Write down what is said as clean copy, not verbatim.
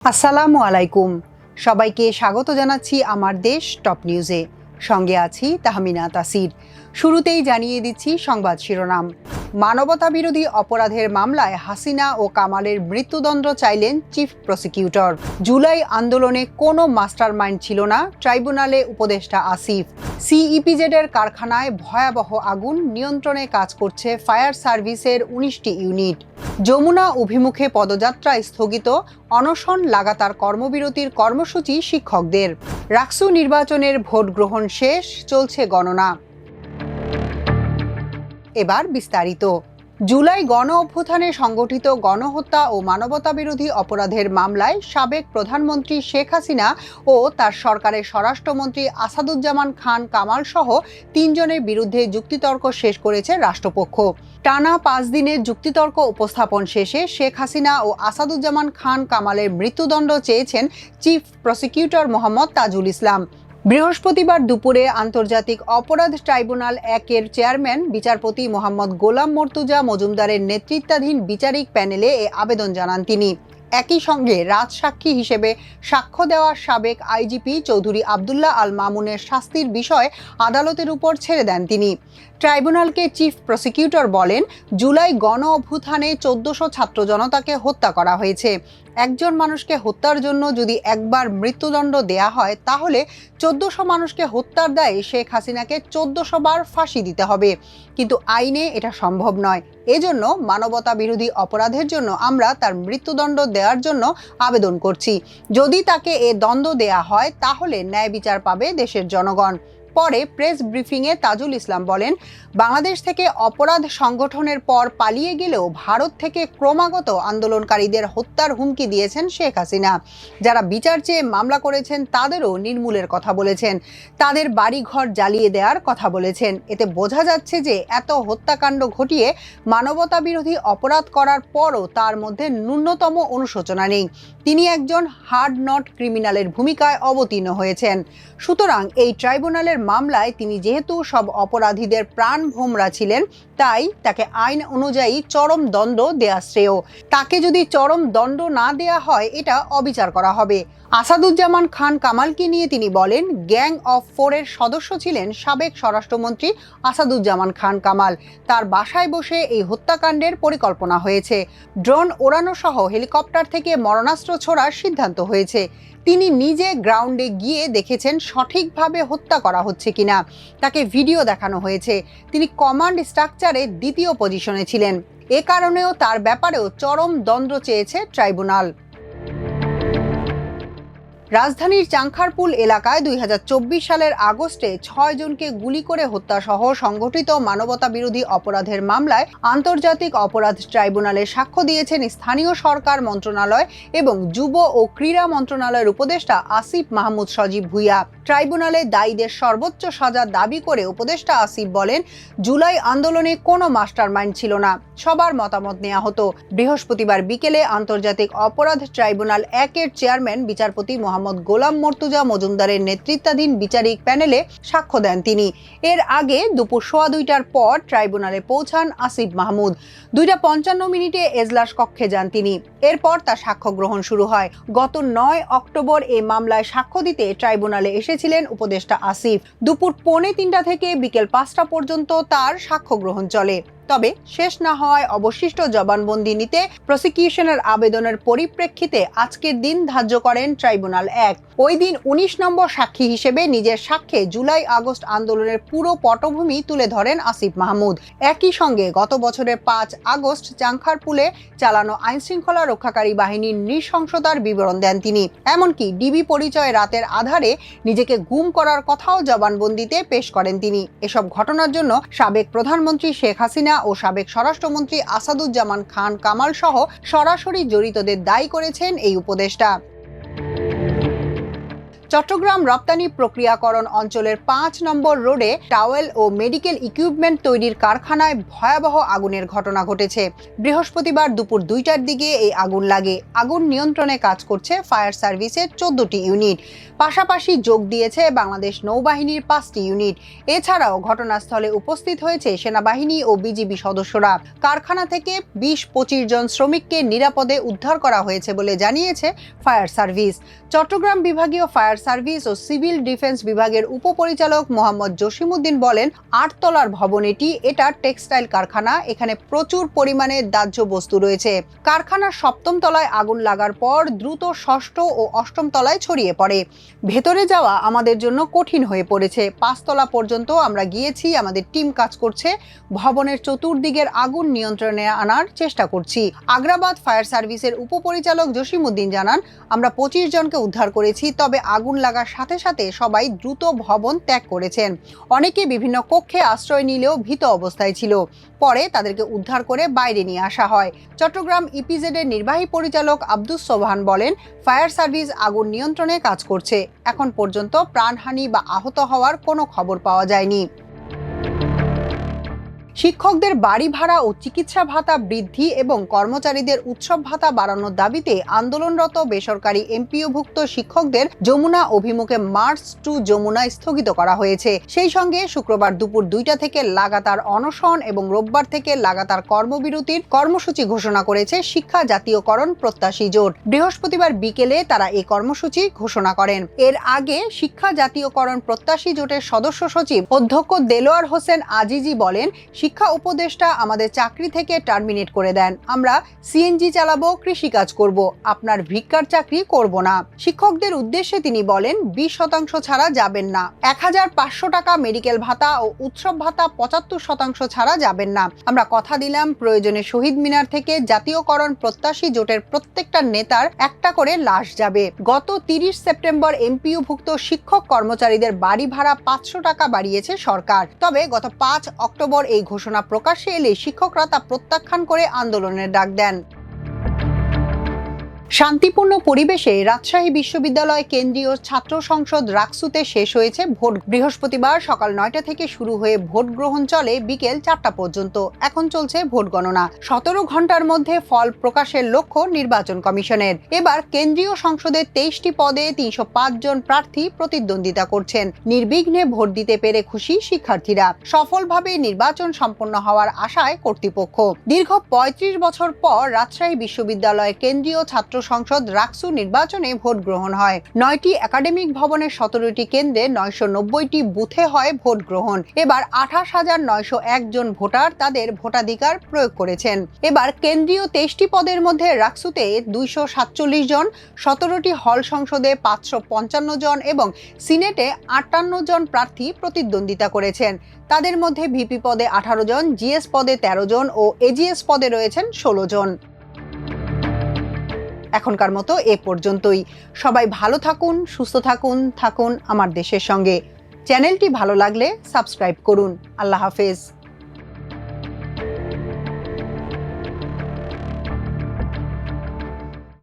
আসসালামু আলাইকুম। সবাইকে স্বাগত জানাচ্ছি আমার দেশ টপ নিউজে। সঙ্গে আছি তাহমিনা তাসির। শুরুতেই জানিয়ে দিচ্ছি সংবাদ শিরোনাম। মানবতা বিরোধী অপরাধের মামলায় হাসিনা ও কামালের মৃত্যুদণ্ড চাইলেন চিফ প্রসিকিউটর। জুলাই আন্দোলনে কোনো মাস্টারমাইন্ড ছিল না, ট্রাইব্যুনালে উপদেষ্টা আসিফ। সিইপিজেডের কারখানায় ভয়াবহ আগুন, নিয়ন্ত্রণে কাজ করছে ফায়ার সার্ভিসের 19টি ইউনিট। যমুনা অভিমুখে পদযাত্রা স্থগিত, অনশন লাগাতার কর্মবিরতির কর্মসূচি শিক্ষকদের। রাকসু নির্বাচনের ভোট গ্রহণ শেষ, চলছে গণনা। এবার বিস্তারিত। জুলাই গণ অভ্যুত্থানে সংগঠিত গণহত্যা ও মানবতা বিরোধী অপরাধের মামলায় সাবেক প্রধানমন্ত্রী শেখ হাসিনা ও তার সরকারের স্বরাষ্ট্রমন্ত্রী আসাদুজ্জামান খান কামাল সহ 3 জনের বিরুদ্ধে যুক্তিতর্ক শেষ করেছে রাষ্ট্রপক্ষ। টানা 5 দিনের যুক্তিতর্ক উপস্থাপন শেষে শেখ হাসিনা ও আসাদুজ্জামান খান কামালের মৃত্যুদণ্ড চেয়েছেন চিফ প্রসিকিউটর মোহাম্মদ তাজুল ইসলাম। বৃহস্পতিবার দুপুরে আন্তর্জাতিক অপরাধ ট্রাইব্যুনাল 1-এর চেয়ারম্যান বিচারপতি মোহাম্মদ গোলাম মর্তুজা মজুমদারের নেতৃত্বাধীন বিচারিক প্যানেলে এ আবেদন জানান তিনি। একই সঙ্গে রাজসাক্ষী হিসেবে সাক্ষ্য দেওয়া সাবেক আইজিপি চৌধুরী আবদুল্লাহ আল মামুনের শাস্তির বিষয় আদালতের উপর ছেড়ে দেন তিনি। ট্রাইব্যুনালকে চিফ প্রসিকিউটর বলেন, জুলাই গণ অভ্যুত্থানে 1400 ছাত্র জনতাকে হত্যা করা হয়েছে। একজন মানুষকে হত্যার জন্য যদি একবার মৃত্যুদণ্ড দেয়া হয়, তাহলে 1400 মানুষকে হত্যার দায়ে শেখ হাসিনাকে 1400 বার ফাঁসি দিতে হবে। কিন্তু আইনে এটা সম্ভব নয়। এজন্য মানবতা বিরোধী অপরাধের জন্য আমরা তার মৃত্যুদণ্ড দেওয়ার জন্য আবেদন করছি। যদি তাকে এ দণ্ড দেয়া হয়, তাহলে ন্যায় বিচার পাবে দেশের জনগণ। পরে প্রেস ব্রিফিংয়ে তাজুল ইসলাম বলেন, বাংলাদেশ থেকে অপরাধ সংগঠনের পর পালিয়ে গেলেও ভারত থেকে ক্রমাগত আন্দোলনকারীদের হত্যার হুমকি দিয়েছেন শেখ হাসিনা। যারা বিচার চেয়ে মামলা করেছেন তাদেরও নির্মূলের কথা বলেছেন, তাদের বাড়িঘর জ্বালিয়ে দেওয়ার কথা বলেছেন। এতে বোঝা যাচ্ছে যে এত হত্যাকাণ্ড ঘটিয়ে মানবতা বিরোধী অপরাধ করার পরও তার মধ্যে ন্যূনতম অনুশোচনা নেই। তিনি একজন হার্ড নট ক্রিমিনালের ভূমিকায় অবতীর্ণ হয়েছেন। সুতরাং এই ট্রাইব্যুনালের মামলায় তিনি যেহেতু সব অপরাধীদের প্রাণ ভোমরা ছিলেন, তাই তাকে আইন অনুযায়ী চরম দণ্ড দেয়া শ্রেয়। তাকে যদি চরম দণ্ড না দেয়া হয়, এটা অবিচার করা হবে। আসাদুজ্জামান খান কামালকে নিয়ে তিনি বলেন, গ্যাং অফ 4-এর সদস্য ছিলেন সাবেক স্বরাষ্ট্রমন্ত্রী আসাদুজ্জামান খান কামাল। তার বাসায় বসে এই হত্যাকাণ্ডের পরিকল্পনা হয়েছে। ড্রোন ওড়ানো সহ হেলিকপ্টার থেকে মরণাস্ত্র ছোড়ার সিদ্ধান্ত হয়েছে। তিনি নিজে গ্রাউন্ডে গিয়ে দেখেছেন সঠিকভাবে হত্যা করা হচ্ছে কিনা। তাকে ভিডিও দেখানো হয়েছে। তিনি কমান্ড স্ট্রাকচারে 2য় পজিশনে ছিলেন। এ কারণেও তার ব্যাপারেও চরম দণ্ড চেয়েছে ট্রাইব্যুনাল। রাজধানীর চাংখারপুল এলাকায় 2024 সালের আগস্টে 6 জনকে গুলি করে হত্যাসহ সংগঠিত মানবতা বিরোধী অপরাধের মামলায় আন্তর্জাতিক অপরাধ ট্রাইব্যুনালে সাক্ষ্য দিয়েছেন স্থানীয় সরকার মন্ত্রণালয় এবং যুব ও ক্রীড়া মন্ত্রণালয়ের উপদেষ্টা আসিফ মাহমুদ সজীব ভুইয়া। ট্রাইব্যুনালে দায়ীদের সর্বোচ্চ সাজা দাবি করে উপদেষ্টা আসিফ বলেন, জুলাই আন্দোলনে কোনো মাস্টারমাইন্ড ছিল না, সবার মতামত নেওয়া হতো। বৃহস্পতিবার বিকেলে আন্তর্জাতিক অপরাধ ট্রাইব্যুনাল 1-এর চেয়ারম্যান বিচারপতি মোহাম্মদ গোলাম মর্তুজা মজুমদারের নেতৃত্বাধীন বিচারিক প্যানেলে সাক্ষ্য দেন তিনি। এর আগে দুপুর 2:15টার পর ট্রাইব্যুনালে পৌঁছান আসিফ মাহমুদ। 2:55 এজলাস কক্ষে যান তিনি। এরপর তার সাক্ষ্য গ্রহণ শুরু হয়। গত 9 অক্টোবর এই মামলায় সাক্ষ্য দিতে ট্রাইব্যুনালে এসেছিলেন উপদেষ্টা আসিফ। দুপুর 2:45 থেকে বিকেল 5টা পর্যন্ত তার সাক্ষ্য গ্রহণ চলে। তবে শেষ না হওয়ায় অবশিষ্ট জবানবন্দি নিতে প্রসিকিউশনের আবেদনের পরিপ্রেক্ষিতে আজকের দিন ধার্য করেন ট্রাইব্যুনাল 1। ওই দিন 19 নম্বর সাক্ষী হিসেবে নিজের সাক্ষ্যে জুলাই আগস্ট আন্দোলনের পুরো পটভূমি তুলে ধরেন আসিফ মাহমুদ। একই সঙ্গে গত বছরের 5 আগস্ট চাংখারপুলে চালানো আইনশৃঙ্খলা রক্ষাকারী বাহিনীর নৃশংসতার বিবরণ দেন তিনি। এমনকি ডিবি পরিচয় রাতের আধারে নিজেকে গুম করার কথাও জবানবন্দিতে পেশ করেন তিনি। এসব ঘটনার জন্য সাবেক প্রধানমন্ত্রী শেখ হাসিনা ও সাবেক স্বরাষ্ট্রমন্ত্রী আসাদুজ্জামান খান কামাল সহ সরাসরি জড়িতদের দায়ী করেছেন এই উপদেষ্টা। চট্টগ্রাম রপ্তানি প্রক্রিয়াকরণ অঞ্চলের ৫ নম্বর রোডে টাওয়েল ও মেডিকেল ইকুইপমেন্ট তৈরির কারখানায় ভয়াবহ আগুনের ঘটনা ঘটেছে। বৃহস্পতিবার দুপুর ২টার দিকে এই আগুন লাগে। আগুন নিয়ন্ত্রণে কাজ করছে ফায়ার সার্ভিসের ১৪টি ইউনিট, পাশাপাশি যোগ দিয়েছে বাংলাদেশ নৌবাহিনীর ৫টি ইউনিট। এছাড়াও ঘটনাস্থলে উপস্থিত হয়েছে সেনাবাহিনী ও বিজিবি সদস্যরা। কারখানা থেকে ২০-২৫ জন শ্রমিককে নিরাপদে উদ্ধার করা হয়েছে বলে জানিয়েছে ফায়ার সার্ভিস। চট্টগ্রাম বিভাগীয় ফায়ার সার্ভিস ও সিভিল ডিফেন্স বিভাগের উপপরিচালক মোহাম্মদ জসিমউদ্দিন বলেন, ৮ তলার ভবন এটা টেক্সটাইল কারখানা। এখানে প্রচুর পরিমাণে দাহ্য বস্তু রয়েছে। কারখানার ৭ম তলায় আগুন লাগার পর দ্রুত ৬ষ্ঠ ও ৮ম তলায় ছড়িয়ে পড়ে। ভেতরে যাওয়া আমাদের জন্য কঠিন হয়ে পড়েছে। ৫ তলা পর্যন্ত আমরা গিয়েছি, আমাদের টিম কাজ করছে। ভবনের চতুর্দিকের আগুন নিয়ন্ত্রণে আনার চেষ্টা করছি। আগ্রাবাদ ফায়ার সার্ভিসের উপপরিচালক জসিমউদ্দিন জানান, আমরা ২৫ জনকে উদ্ধার করেছি, তবে আগুন লাগার সাথে সাথে সবাই দ্রুত ভবন ত্যাগ করেছেন। অনেকে বিভিন্ন কক্ষে আশ্রয় নিলেও ভীত অবস্থায় ছিল। পরে তাদেরকে উদ্ধার করে বাইরে নিয়ে আসা হয়। চট্টগ্রাম ইপিজেডের নির্বাহী পরিচালক আব্দুস সোবহান বলেন, ফায়ার সার্ভিস আগুন নিয়ন্ত্রণে কাজ করছে। এখন পর্যন্ত প্রাণহানি বা আহত হওয়ার কোনো খবর পাওয়া যায়নি। শিক্ষকদের বাড়ি ভাড়া ও চিকিৎসা ভাতা বৃদ্ধি এবং কর্মচারীদের উৎসব ভাতা বাড়ানোর দাবিতে আন্দোলনরত বেসরকারি এমপিওভুক্ত শিক্ষকদের যমুনা অভিমুখে মার্চ টু যমুনা স্থগিত করা হয়েছে। সেই সঙ্গে শুক্রবার দুপুর ২টা থেকে লাগাতার অনশন এবং রোববার থেকে লাগাতার কর্মবিরতির কর্মসূচি ঘোষণা করেছে শিক্ষা জাতীয়করণ প্রত্যাশী জোট। বৃহস্পতিবার বিকেলে তারা এই কর্মসূচি ঘোষণা করেন। এর আগে শিক্ষা জাতীয়করণ প্রত্যাশী জোটের সদস্য সচিব অধ্যক্ষ দেলোয়ার হোসেন আজিজি বলেন, শিক্ষা উপদেষ্টা আমাদের চাকরি থেকে টার্মিনেট করে দেন। আমরা সিএনজি চালাবো, কৃষিকাজ করব, আপনার ভিক্ষার চাকরি করব না। শিক্ষকদের উদ্দেশ্যে তিনি বলেন, ২০% ছাড়া যাবেন না। ১,৫০০ টাকা মেডিকেল ভাতা ও উৎসব ভাতা ৭৫% ছাড়া যাবেন না। আমরা কথা দিলাম, প্রয়োজনে শহীদ মিনার থেকে জাতীয়করণ প্রত্যাশী জোটের প্রত্যেকটা নেতার একটা করে লাশ যাবে। গত ৩০ সেপ্টেম্বর এমপিওভুক্ত শিক্ষক কর্মচারীদের বাড়ি ভাড়া ৫০০ টাকা বাড়িয়েছে সরকার। তবে গত ৫ অক্টোবর এই ঘোষণা প্রকাশ্যে এলে শিক্ষকরা তা প্রত্যাখ্যান করে আন্দোলনের ডাক দেন। শান্তিপূর্ণ পরিবেশে রাজশাহী বিশ্ববিদ্যালয় কেন্দ্রীয় ছাত্র সংসদ রাকসুতে শেষ হয়েছে ভোট। বৃহস্পতিবার সকাল ৯টা থেকে শুরু হয়ে ভোট গ্রহণ চলে বিকেল ৪টা পর্যন্ত। এখন চলছে ভোট গণনা। ১৭ ঘন্টার মধ্যে ফল প্রকাশের লক্ষ্য নির্বাচন কমিশনের। এবার কেন্দ্রীয় সংসদের ২৩টি পদে ৩০৫ জন প্রার্থী প্রতিদ্বন্দ্বিতা করছেন। নির্বিঘ্নে ভোট দিতে পেরে খুশি শিক্ষার্থীরা। সফলভাবে নির্বাচন সম্পন্ন হওয়ার আশায় কর্তৃপক্ষ। দীর্ঘ ৩৫ বছর পর রাজশাহী বিশ্ববিদ্যালয় কেন্দ্রীয় ছাত্র সংসদ রাকসু নির্বাচনে ভোট গ্রহণ হয়। ৯টি একাডেমিক ভবনের ১৭টি কেন্দ্রে ৯৯০টি বুথে হয় ভোট গ্রহণ। এবার ২৮,৯০১ জন ভোটার তাদের ভোটাধিকার প্রয়োগ করেছেন। এবার কেন্দ্রীয় ২৩টি পদের মধ্যে রাকসুতে ২৪৭ জন, ১৭টি হল সংসদে ৫৫৫ জন এবং সিনেটে ৫৮ জন প্রার্থী প্রতিদ্বন্দ্বিতা করেছেন। তাদের মধ্যে ভিপি পদে ১৮ জন, জিএস পদে ১৩ জন ও এজিএস পদে রয়েছেন ১৬ জন। এখনকার মতো এ পর্যন্তই। সবাই ভালো থাকুন, সুস্থ থাকুন আমার দেশের সঙ্গে। চ্যানেলটি ভালো লাগলে সাবস্ক্রাইব করুন। আল্লাহ হাফেজ।